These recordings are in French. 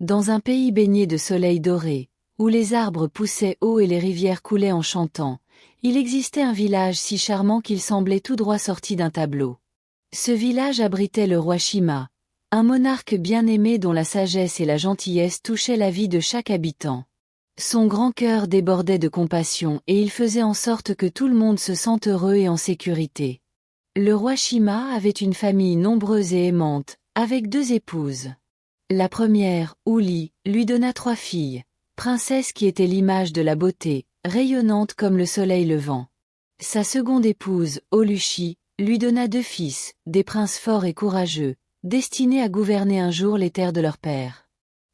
Dans un pays baigné de soleil doré, où les arbres poussaient haut et les rivières coulaient en chantant, il existait un village si charmant qu'il semblait tout droit sorti d'un tableau. Ce village abritait le roi Shima, un monarque bien-aimé dont la sagesse et la gentillesse touchaient la vie de chaque habitant. Son grand cœur débordait de compassion et il faisait en sorte que tout le monde se sente heureux et en sécurité. Le roi Shima avait une famille nombreuse et aimante, avec 2 épouses. La première, Uli, lui donna 3 filles, princesses qui étaient l'image de la beauté, rayonnante comme le soleil levant. Sa seconde épouse, Oluchi, lui donna 2 fils, des princes forts et courageux, destinés à gouverner un jour les terres de leur père.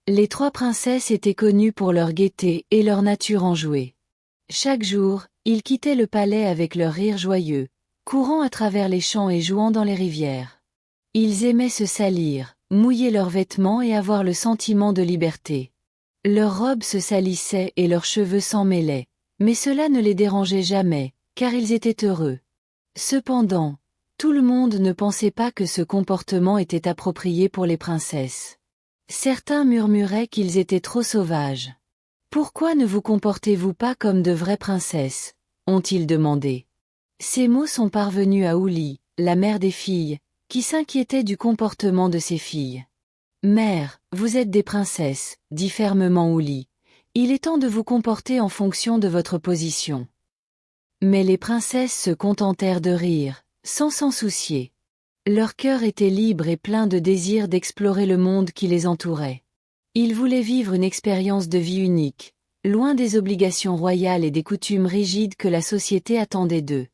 Les 3 princesses étaient connues pour leur gaieté et leur nature enjouée. Chaque jour, ils quittaient le palais avec leur rire joyeux, courant à travers les champs et jouant dans les rivières. Ils aimaient se salir, mouiller leurs vêtements et avoir le sentiment de liberté. Leurs robes se salissaient et leurs cheveux s'en mêlaient, mais cela ne les dérangeait jamais, car ils étaient heureux. Cependant, tout le monde ne pensait pas que ce comportement était approprié pour les princesses. Certains murmuraient qu'ils étaient trop sauvages. « Pourquoi ne vous comportez-vous pas comme de vraies princesses ?» ont-ils demandé. Ces mots sont parvenus à Uli, la mère des filles, qui s'inquiétait du comportement de ses filles. « Mère, vous êtes des princesses, » dit fermement Uli. « Il est temps de vous comporter en fonction de votre position. » Mais les princesses se contentèrent de rire, sans s'en soucier. Leur cœur était libre et plein de désir d'explorer le monde qui les entourait. Ils voulaient vivre une expérience de vie unique, loin des obligations royales et des coutumes rigides que la société attendait d'eux.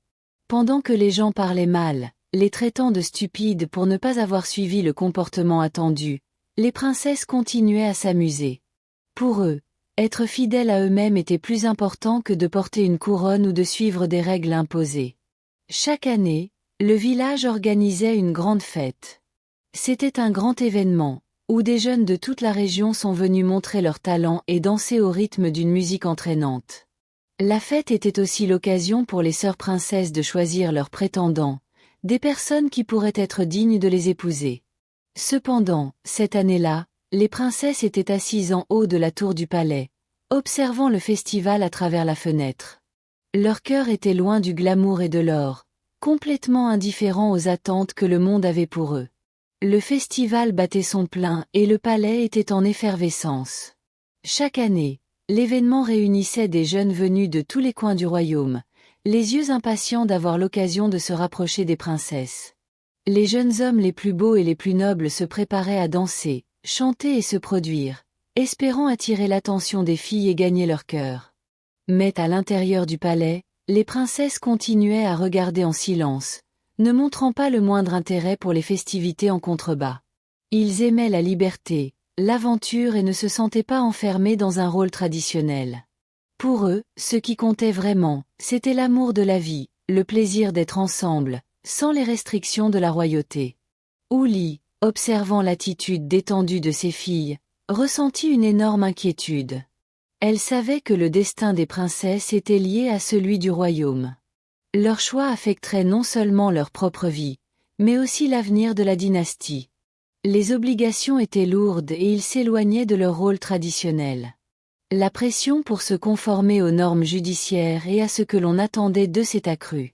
Pendant que les gens parlaient mal, les traitant de stupides pour ne pas avoir suivi le comportement attendu, les princesses continuaient à s'amuser. Pour eux, être fidèles à eux-mêmes était plus important que de porter une couronne ou de suivre des règles imposées. Chaque année, le village organisait une grande fête. C'était un grand événement, où des jeunes de toute la région sont venus montrer leur talent et danser au rythme d'une musique entraînante. La fête était aussi l'occasion pour les sœurs princesses de choisir leurs prétendants, des personnes qui pourraient être dignes de les épouser. Cependant, cette année-là, les princesses étaient assises en haut de la tour du palais, observant le festival à travers la fenêtre. Leur cœur était loin du glamour et de l'or, complètement indifférent aux attentes que le monde avait pour eux. Le festival battait son plein et le palais était en effervescence. Chaque année, l'événement réunissait des jeunes venus de tous les coins du royaume, les yeux impatients d'avoir l'occasion de se rapprocher des princesses. Les jeunes hommes les plus beaux et les plus nobles se préparaient à danser, chanter et se produire, espérant attirer l'attention des filles et gagner leur cœur. Mais à l'intérieur du palais, les princesses continuaient à regarder en silence, ne montrant pas le moindre intérêt pour les festivités en contrebas. Ils aimaient la liberté, l'aventure et ne se sentaient pas enfermés dans un rôle traditionnel. Pour eux, ce qui comptait vraiment, c'était l'amour de la vie, le plaisir d'être ensemble, sans les restrictions de la royauté. Uli, observant l'attitude détendue de ses filles, ressentit une énorme inquiétude. Elle savait que le destin des princesses était lié à celui du royaume. Leur choix affecterait non seulement leur propre vie, mais aussi l'avenir de la dynastie. Les obligations étaient lourdes et ils s'éloignaient de leur rôle traditionnel. La pression pour se conformer aux normes judiciaires et à ce que l'on attendait d'eux s'est accrue.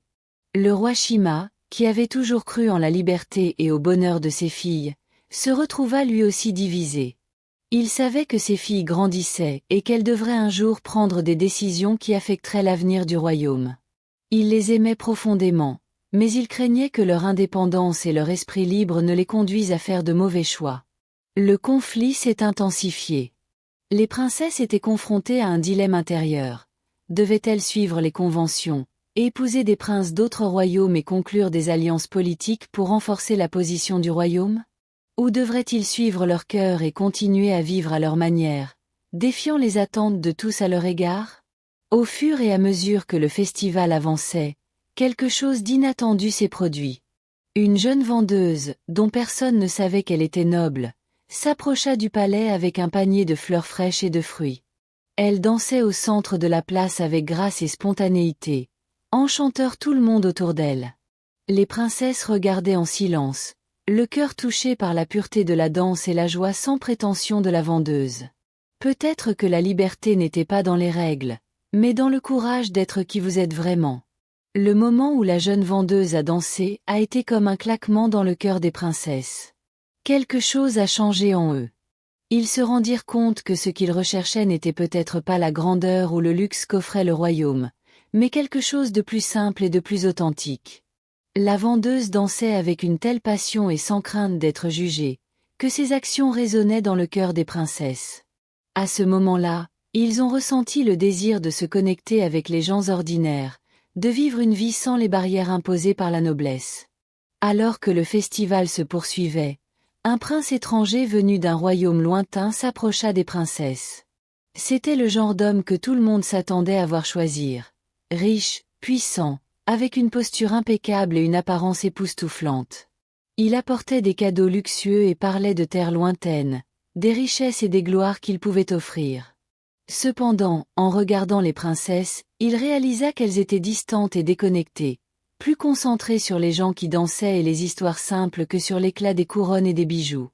Le roi Shima, qui avait toujours cru en la liberté et au bonheur de ses filles, se retrouva lui aussi divisé. Il savait que ses filles grandissaient et qu'elles devraient un jour prendre des décisions qui affecteraient l'avenir du royaume. Il les aimait profondément, mais il craignait que leur indépendance et leur esprit libre ne les conduisent à faire de mauvais choix. Le conflit s'est intensifié. Les princesses étaient confrontées à un dilemme intérieur. Devaient-elles suivre les conventions, épouser des princes d'autres royaumes et conclure des alliances politiques pour renforcer la position du royaume ? Ou devraient-ils suivre leur cœur et continuer à vivre à leur manière, défiant les attentes de tous à leur égard ? Au fur et à mesure que le festival avançait, quelque chose d'inattendu s'est produit. Une jeune vendeuse, dont personne ne savait qu'elle était noble, s'approcha du palais avec un panier de fleurs fraîches et de fruits. Elle dansait au centre de la place avec grâce et spontanéité, enchantant tout le monde autour d'elle. Les princesses regardaient en silence, le cœur touché par la pureté de la danse et la joie sans prétention de la vendeuse. Peut-être que la liberté n'était pas dans les règles, mais dans le courage d'être qui vous êtes vraiment. Le moment où la jeune vendeuse a dansé a été comme un claquement dans le cœur des princesses. Quelque chose a changé en eux. Ils se rendirent compte que ce qu'ils recherchaient n'était peut-être pas la grandeur ou le luxe qu'offrait le royaume, mais quelque chose de plus simple et de plus authentique. La vendeuse dansait avec une telle passion et sans crainte d'être jugée, que ses actions résonnaient dans le cœur des princesses. À ce moment-là, ils ont ressenti le désir de se connecter avec les gens ordinaires, de vivre une vie sans les barrières imposées par la noblesse. Alors que le festival se poursuivait, un prince étranger venu d'un royaume lointain s'approcha des princesses. C'était le genre d'homme que tout le monde s'attendait à voir choisir. Riche, puissant, avec une posture impeccable et une apparence époustouflante. Il apportait des cadeaux luxueux et parlait de terres lointaines, des richesses et des gloires qu'il pouvait offrir. Cependant, en regardant les princesses, il réalisa qu'elles étaient distantes et déconnectées, plus concentrées sur les gens qui dansaient et les histoires simples que sur l'éclat des couronnes et des bijoux.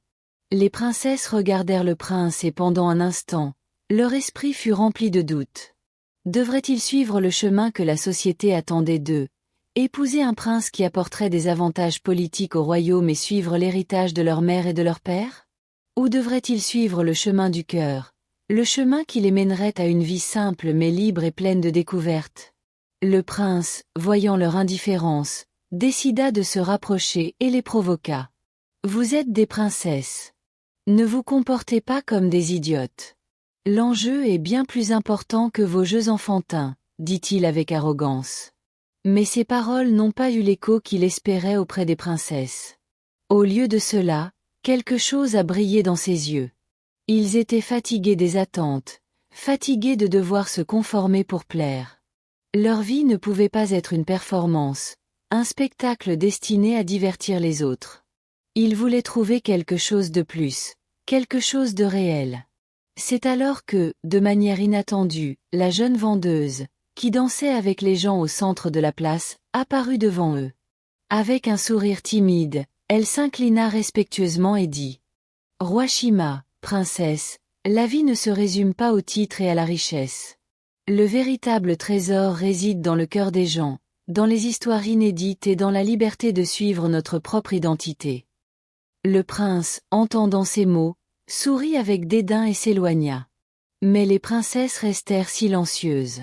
Les princesses regardèrent le prince et pendant un instant, leur esprit fut rempli de doutes. Devraient-ils suivre le chemin que la société attendait d'eux, épouser un prince qui apporterait des avantages politiques au royaume et suivre l'héritage de leur mère et de leur père? Ou devraient-ils suivre le chemin du cœur, le chemin qui les mènerait à une vie simple mais libre et pleine de découvertes? Le prince, voyant leur indifférence, décida de se rapprocher et les provoqua. « Vous êtes des princesses. Ne vous comportez pas comme des idiotes. L'enjeu est bien plus important que vos jeux enfantins, dit-il avec arrogance. » Mais ces paroles n'ont pas eu l'écho qu'il espérait auprès des princesses. Au lieu de cela, quelque chose a brillé dans ses yeux. Ils étaient fatigués des attentes, fatigués de devoir se conformer pour plaire. Leur vie ne pouvait pas être une performance, un spectacle destiné à divertir les autres. Ils voulaient trouver quelque chose de plus, quelque chose de réel. C'est alors que, de manière inattendue, la jeune vendeuse, qui dansait avec les gens au centre de la place, apparut devant eux. Avec un sourire timide, elle s'inclina respectueusement et dit « Roi Shima, princesse, la vie ne se résume pas au titre et à la richesse. Le véritable trésor réside dans le cœur des gens, dans les histoires inédites et dans la liberté de suivre notre propre identité. » Le prince, entendant ces mots, sourit avec dédain et s'éloigna. Mais les princesses restèrent silencieuses.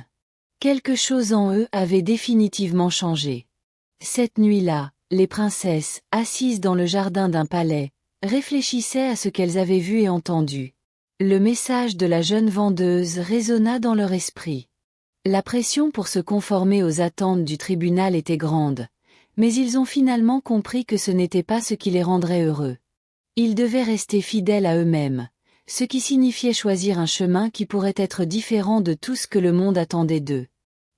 Quelque chose en eux avait définitivement changé. Cette nuit-là, les princesses, assises dans le jardin d'un palais, réfléchissaient à ce qu'elles avaient vu et entendu. Le message de la jeune vendeuse résonna dans leur esprit. La pression pour se conformer aux attentes du tribunal était grande, mais ils ont finalement compris que ce n'était pas ce qui les rendrait heureux. Ils devaient rester fidèles à eux-mêmes, ce qui signifiait choisir un chemin qui pourrait être différent de tout ce que le monde attendait d'eux.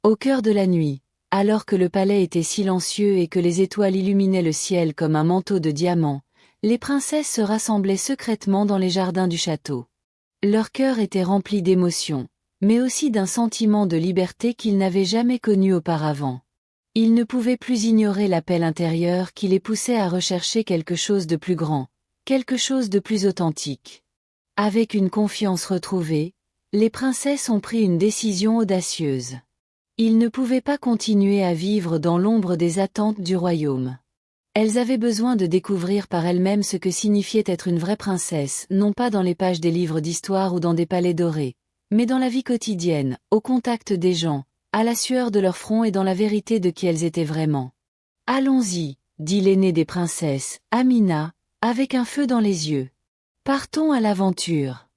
Au cœur de la nuit, alors que le palais était silencieux et que les étoiles illuminaient le ciel comme un manteau de diamants, les princesses se rassemblaient secrètement dans les jardins du château. Leur cœur était rempli d'émotions, mais aussi d'un sentiment de liberté qu'ils n'avaient jamais connu auparavant. Ils ne pouvaient plus ignorer l'appel intérieur qui les poussait à rechercher quelque chose de plus grand, quelque chose de plus authentique. Avec une confiance retrouvée, les princesses ont pris une décision audacieuse. Ils ne pouvaient pas continuer à vivre dans l'ombre des attentes du royaume. Elles avaient besoin de découvrir par elles-mêmes ce que signifiait être une vraie princesse, non pas dans les pages des livres d'histoire ou dans des palais dorés, mais dans la vie quotidienne, au contact des gens, à la sueur de leur front et dans la vérité de qui elles étaient vraiment. « Allons-y, » dit l'aînée des princesses, Amina, avec un feu dans les yeux. « Partons à l'aventure.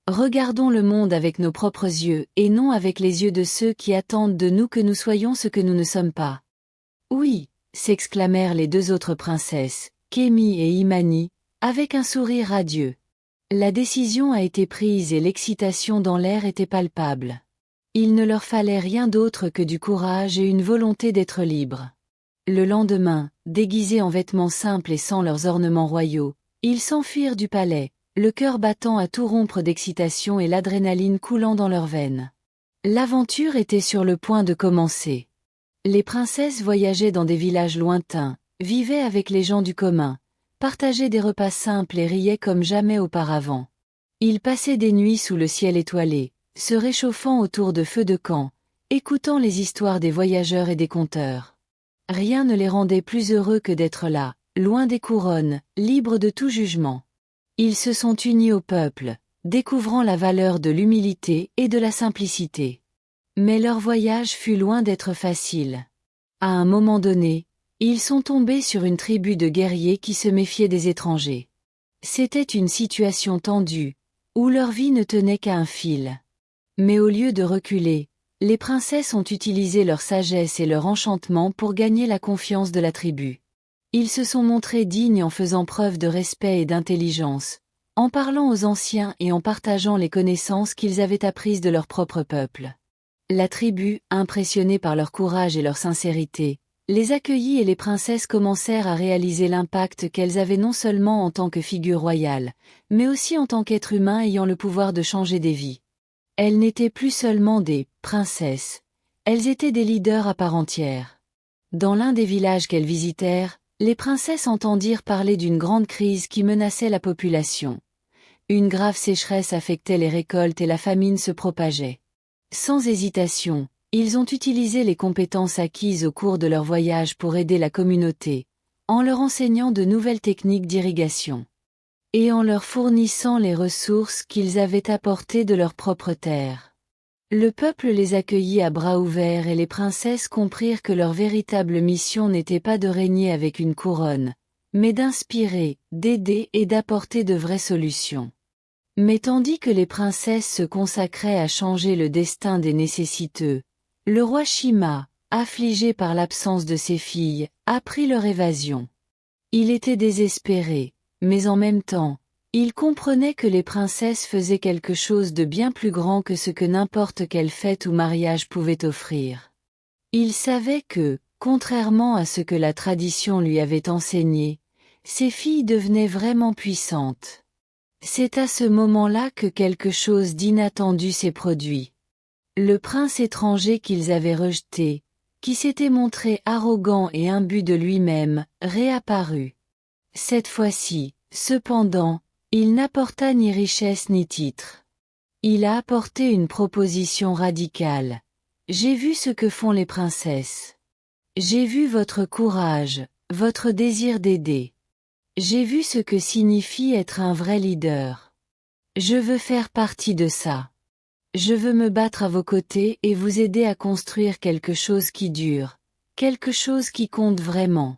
Regardons le monde avec nos propres yeux et non avec les yeux de ceux qui attendent de nous que nous soyons ce que nous ne sommes pas. »« Oui !» s'exclamèrent les deux autres princesses, Kémi et Imani, avec un sourire radieux. La décision a été prise et l'excitation dans l'air était palpable. Il ne leur fallait rien d'autre que du courage et une volonté d'être libres. Le lendemain, déguisés en vêtements simples et sans leurs ornements royaux, ils s'enfuirent du palais, le cœur battant à tout rompre d'excitation et l'adrénaline coulant dans leurs veines. L'aventure était sur le point de commencer. Les princesses voyageaient dans des villages lointains, vivaient avec les gens du commun, partageaient des repas simples et riaient comme jamais auparavant. Ils passaient des nuits sous le ciel étoilé, se réchauffant autour de feux de camp, écoutant les histoires des voyageurs et des conteurs. Rien ne les rendait plus heureux que d'être là, loin des couronnes, libres de tout jugement. Ils se sont unis au peuple, découvrant la valeur de l'humilité et de la simplicité. Mais leur voyage fut loin d'être facile. À un moment donné, ils sont tombés sur une tribu de guerriers qui se méfiaient des étrangers. C'était une situation tendue, où leur vie ne tenait qu'à un fil. Mais au lieu de reculer, les princesses ont utilisé leur sagesse et leur enchantement pour gagner la confiance de la tribu. Ils se sont montrés dignes en faisant preuve de respect et d'intelligence, en parlant aux anciens et en partageant les connaissances qu'ils avaient apprises de leur propre peuple. La tribu, impressionnée par leur courage et leur sincérité, les accueillit et les princesses commencèrent à réaliser l'impact qu'elles avaient non seulement en tant que figure royale, mais aussi en tant qu'êtres humains ayant le pouvoir de changer des vies. Elles n'étaient plus seulement des princesses, elles étaient des leaders à part entière. Dans l'un des villages qu'elles visitèrent, les princesses entendirent parler d'une grande crise qui menaçait la population. Une grave sécheresse affectait les récoltes et la famine se propageait. Sans hésitation, ils ont utilisé les compétences acquises au cours de leur voyage pour aider la communauté, en leur enseignant de nouvelles techniques d'irrigation. Et en leur fournissant les ressources qu'ils avaient apportées de leur propre terre. Le peuple les accueillit à bras ouverts et les princesses comprirent que leur véritable mission n'était pas de régner avec une couronne, mais d'inspirer, d'aider et d'apporter de vraies solutions. Mais tandis que les princesses se consacraient à changer le destin des nécessiteux, le roi Shima, affligé par l'absence de ses filles, apprit leur évasion. Il était désespéré, mais en même temps, il comprenait que les princesses faisaient quelque chose de bien plus grand que ce que n'importe quelle fête ou mariage pouvait offrir. Il savait que, contrairement à ce que la tradition lui avait enseigné, ses filles devenaient vraiment puissantes. C'est à ce moment-là que quelque chose d'inattendu s'est produit. Le prince étranger qu'ils avaient rejeté, qui s'était montré arrogant et imbu de lui-même, réapparut. Cette fois-ci, cependant, il n'apporta ni richesse ni titre. Il a apporté une proposition radicale. J'ai vu ce que font les princesses. J'ai vu votre courage, votre désir d'aider. J'ai vu ce que signifie être un vrai leader. Je veux faire partie de ça. Je veux me battre à vos côtés et vous aider à construire quelque chose qui dure, quelque chose qui compte vraiment.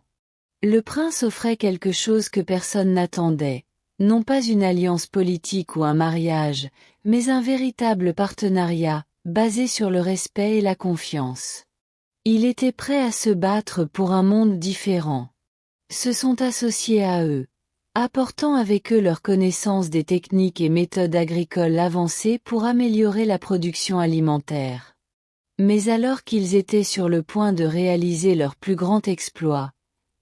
Le prince offrait quelque chose que personne n'attendait, non pas une alliance politique ou un mariage, mais un véritable partenariat, basé sur le respect et la confiance. Il était prêt à se battre pour un monde différent. Se sont associés à eux, apportant avec eux leur connaissance des techniques et méthodes agricoles avancées pour améliorer la production alimentaire. Mais alors qu'ils étaient sur le point de réaliser leur plus grand exploit,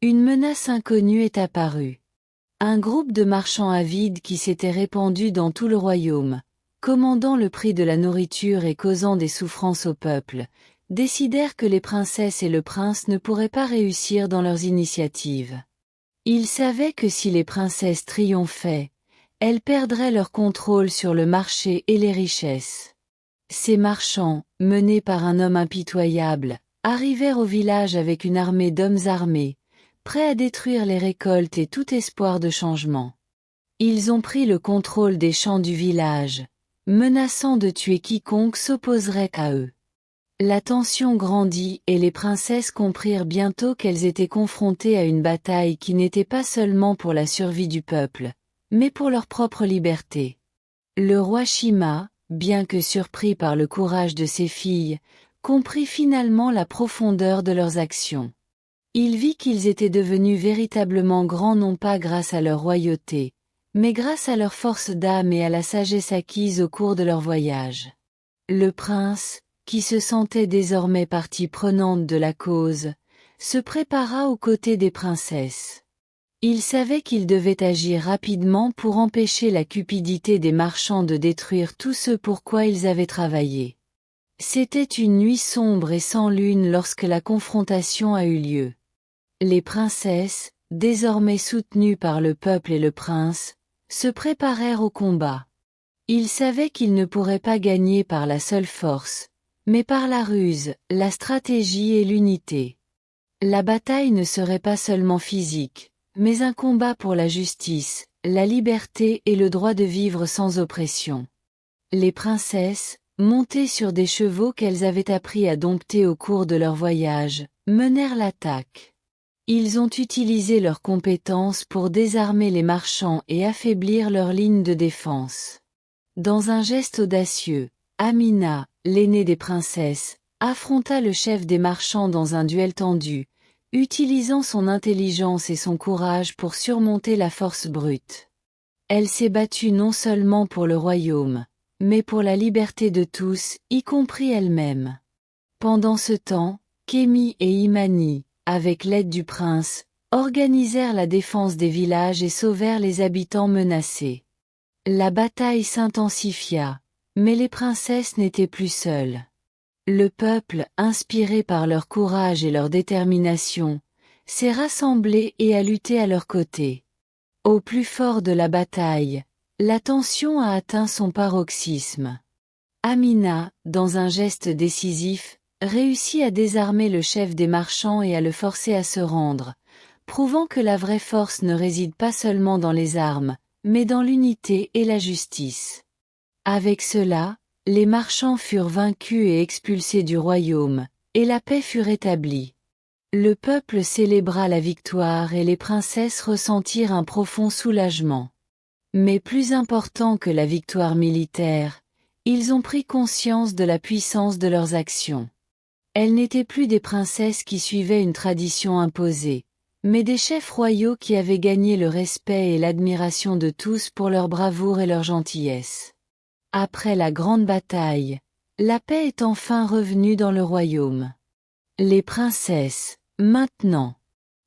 une menace inconnue est apparue. Un groupe de marchands avides qui s'était répandu dans tout le royaume, commandant le prix de la nourriture et causant des souffrances au peuple, décidèrent que les princesses et le prince ne pourraient pas réussir dans leurs initiatives. Ils savaient que si les princesses triomphaient, elles perdraient leur contrôle sur le marché et les richesses. Ces marchands, menés par un homme impitoyable, arrivèrent au village avec une armée d'hommes armés, prêts à détruire les récoltes et tout espoir de changement. Ils ont pris le contrôle des champs du village, menaçant de tuer quiconque s'opposerait à eux. La tension grandit et les princesses comprirent bientôt qu'elles étaient confrontées à une bataille qui n'était pas seulement pour la survie du peuple, mais pour leur propre liberté. Le roi Shima, bien que surpris par le courage de ses filles, comprit finalement la profondeur de leurs actions. Il vit qu'ils étaient devenus véritablement grands non pas grâce à leur royauté, mais grâce à leur force d'âme et à la sagesse acquise au cours de leur voyage. Le prince, qui se sentait désormais partie prenante de la cause, se prépara aux côtés des princesses. Il savait qu'il devait agir rapidement pour empêcher la cupidité des marchands de détruire tout ce pour quoi ils avaient travaillé. C'était une nuit sombre et sans lune lorsque la confrontation a eu lieu. Les princesses, désormais soutenus par le peuple et le prince, se préparèrent au combat. Ils savaient qu'ils ne pourraient pas gagner par la seule force, mais par la ruse, la stratégie et l'unité. La bataille ne serait pas seulement physique, mais un combat pour la justice, la liberté et le droit de vivre sans oppression. Les princesses, montées sur des chevaux qu'elles avaient appris à dompter au cours de leur voyage, menèrent l'attaque. Ils ont utilisé leurs compétences pour désarmer les marchands et affaiblir leur ligne de défense. Dans un geste audacieux, Amina, l'aînée des princesses, affronta le chef des marchands dans un duel tendu, utilisant son intelligence et son courage pour surmonter la force brute. Elle s'est battue non seulement pour le royaume, mais pour la liberté de tous, y compris elle-même. Pendant ce temps, Kémi et Imani, avec l'aide du prince, organisèrent la défense des villages et sauvèrent les habitants menacés. La bataille s'intensifia, mais les princesses n'étaient plus seules. Le peuple, inspiré par leur courage et leur détermination, s'est rassemblé et a lutté à leur côté. Au plus fort de la bataille, la tension a atteint son paroxysme. Amina, dans un geste décisif, réussit à désarmer le chef des marchands et à le forcer à se rendre, prouvant que la vraie force ne réside pas seulement dans les armes, mais dans l'unité et la justice. Avec cela, les marchands furent vaincus et expulsés du royaume, et la paix fut rétablie. Le peuple célébra la victoire et les princesses ressentirent un profond soulagement. Mais plus important que la victoire militaire, ils ont pris conscience de la puissance de leurs actions. Elles n'étaient plus des princesses qui suivaient une tradition imposée, mais des chefs royaux qui avaient gagné le respect et l'admiration de tous pour leur bravoure et leur gentillesse. Après la grande bataille, la paix est enfin revenue dans le royaume. Les princesses, maintenant.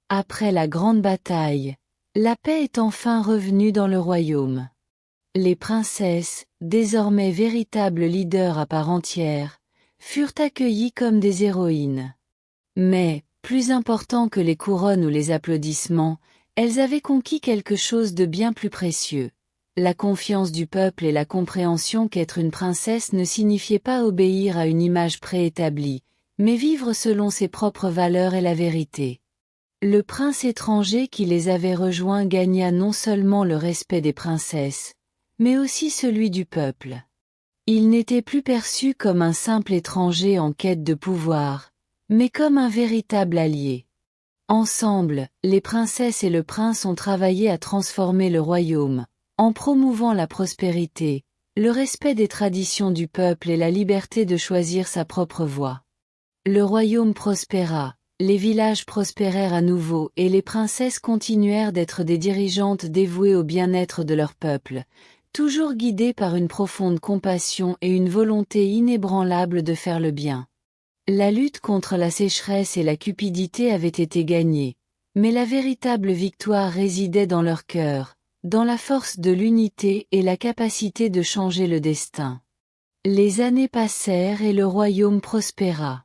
Après la grande bataille, la paix est enfin revenue dans le royaume. Les princesses, désormais véritables leaders à part entière, furent accueillies comme des héroïnes. Mais, plus important que les couronnes ou les applaudissements, elles avaient conquis quelque chose de bien plus précieux. La confiance du peuple et la compréhension qu'être une princesse ne signifiait pas obéir à une image préétablie, mais vivre selon ses propres valeurs et la vérité. Le prince étranger qui les avait rejoints gagna non seulement le respect des princesses, mais aussi celui du peuple. Il n'était plus perçu comme un simple étranger en quête de pouvoir, mais comme un véritable allié. Ensemble, les princesses et le prince ont travaillé à transformer le royaume, en promouvant la prospérité, le respect des traditions du peuple et la liberté de choisir sa propre voie. Le royaume prospéra. Les villages prospérèrent à nouveau et les princesses continuèrent d'être des dirigeantes dévouées au bien-être de leur peuple, toujours guidées par une profonde compassion et une volonté inébranlable de faire le bien. La lutte contre la sécheresse et la cupidité avait été gagnée, mais la véritable victoire résidait dans leur cœur, dans la force de l'unité et la capacité de changer le destin. Les années passèrent et le royaume prospéra.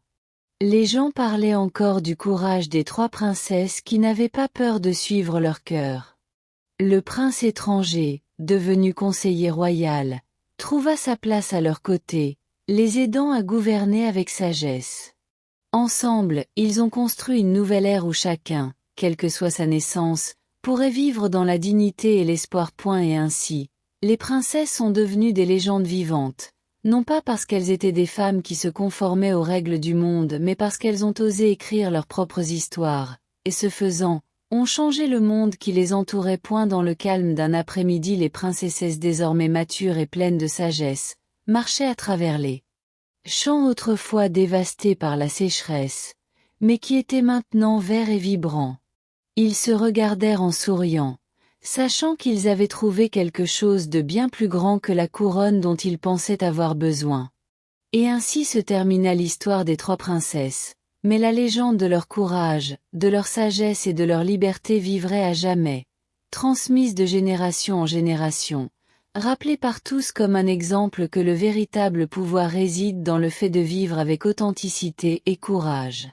Les gens parlaient encore du courage des trois princesses qui n'avaient pas peur de suivre leur cœur. Le prince étranger, devenu conseiller royal, trouva sa place à leur côté, les aidant à gouverner avec sagesse. Ensemble, ils ont construit une nouvelle ère où chacun, quelle que soit sa naissance, pourrait vivre dans la dignité et l'espoir. Et ainsi, les princesses sont devenues des légendes vivantes. Non pas parce qu'elles étaient des femmes qui se conformaient aux règles du monde mais parce qu'elles ont osé écrire leurs propres histoires, et ce faisant, ont changé le monde qui les entourait. Dans le calme d'un après-midi, les princesses désormais matures et pleines de sagesse, marchaient à travers les champs autrefois dévastés par la sécheresse, mais qui étaient maintenant verts et vibrants. Ils se regardèrent en souriant, sachant qu'ils avaient trouvé quelque chose de bien plus grand que la couronne dont ils pensaient avoir besoin. Et ainsi se termina l'histoire des trois princesses, mais la légende de leur courage, de leur sagesse et de leur liberté vivrait à jamais, transmise de génération en génération, rappelée par tous comme un exemple que le véritable pouvoir réside dans le fait de vivre avec authenticité et courage.